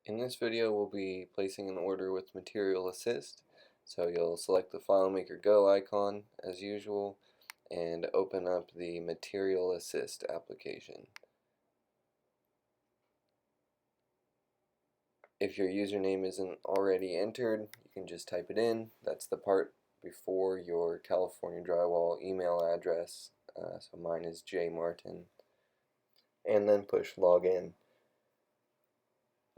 In this video we'll be placing an order with MaterialAssist. So you'll select the FileMaker Go icon as usual and open up the MaterialAssist application. If your username isn't already entered, you can just type it in. That's the part before your California Drywall email address. So mine is jmartin. And then push login.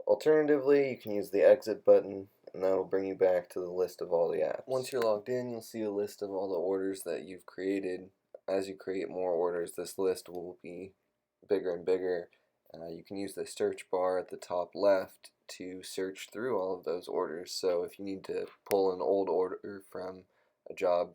Alternatively, you can use the exit button and that will bring you back to the list of all the apps. Once you're logged in, you'll see a list of all the orders that you've created. As you create more orders, this list will be bigger and bigger. You can use the search bar at the top left to search through all of those orders. So if you need to pull an old order from a job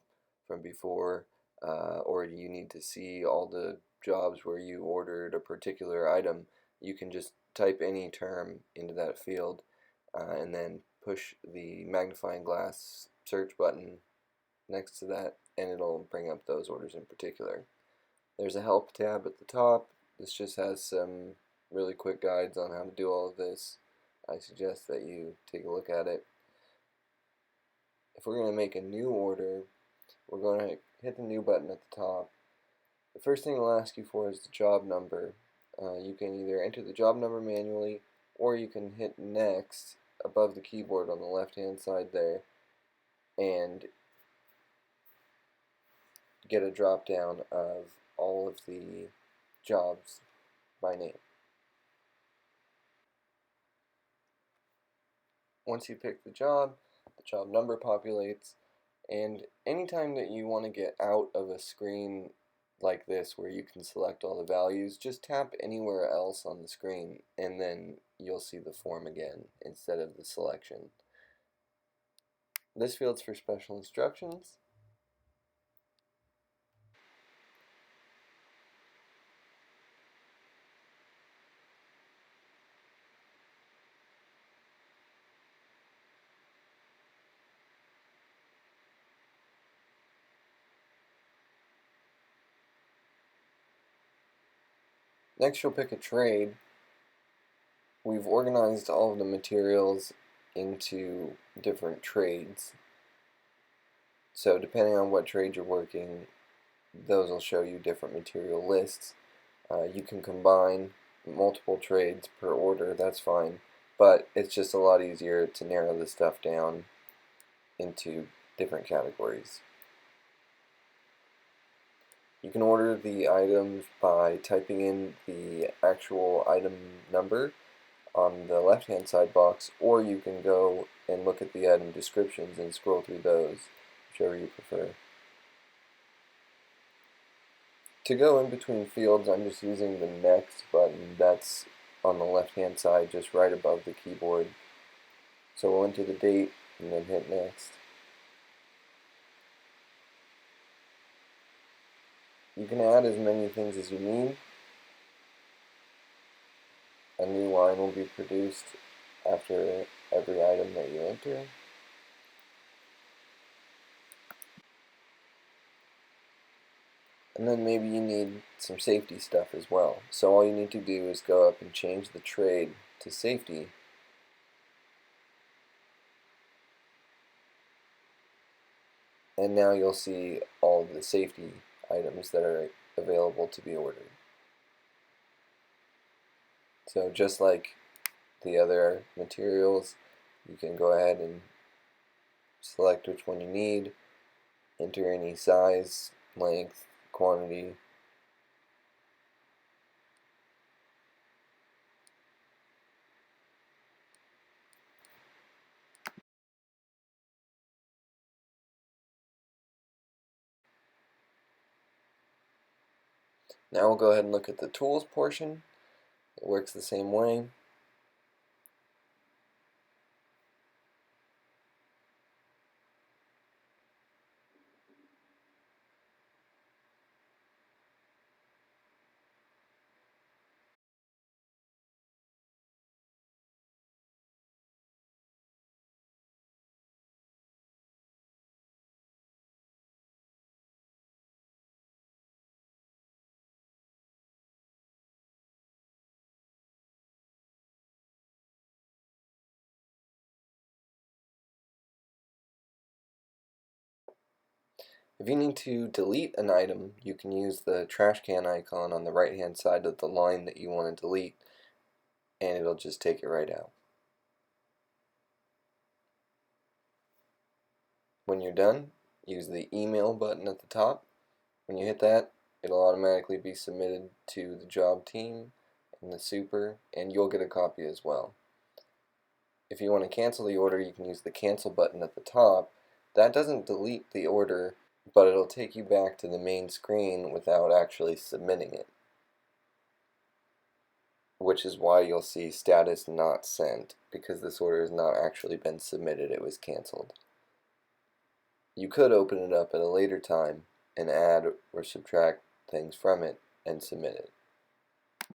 from before, or you need to see all the jobs where you ordered a particular item, you can just type any term into that field and then push the magnifying glass search button next to that and it'll bring up those orders in particular. There's a help tab at the top. This just has some really quick guides on how to do all of this. I suggest that you take a look at it. If we're going to make a new order, we're going to hit the new button at the top. The first thing it'll ask you for is the job number. You can either enter the job number manually or you can hit next above the keyboard on the left hand side there and get a drop down of all of the jobs by name. Once you pick the job number populates, and anytime that you want to get out of a screen like this where you can select all the values, just tap anywhere else on the screen and then you'll see the form again instead of the selection. This field's for special instructions. Next you'll pick a trade. We've organized all of the materials into different trades. So depending on what trade you're working, those will show you different material lists. You can combine multiple trades per order, that's fine, but it's just a lot easier to narrow this stuff down into different categories. You can order the items by typing in the actual item number on the left hand side box, or you can go and look at the item descriptions and scroll through those, whichever you prefer. To go in between fields, I'm just using the next button. That's on the left hand side, just right above the keyboard. So we'll enter the date and then hit next. You can add as many things as you need. A new line will be produced after every item that you enter. And then maybe you need some safety stuff as well. So all you need to do is go up and change the trade to safety. And now you'll see all of the safety items that are available to be ordered. So just like the other materials, you can go ahead and select which one you need, enter any size, length, quantity. Now we'll go ahead and look at the tools portion. It works the same way. If you need to delete an item, you can use the trash can icon on the right hand side of the line that you want to delete, and it'll just take it right out. When you're done, use the email button at the top. When you hit that, it'll automatically be submitted to the job team and the super, and you'll get a copy as well. If you want to cancel the order, you can use the cancel button at the top. That doesn't delete the order, but it'll take you back to the main screen without actually submitting it, which is why you'll see status not sent, because this order has not actually been submitted, it was canceled. You could open it up at a later time and add or subtract things from it and submit it.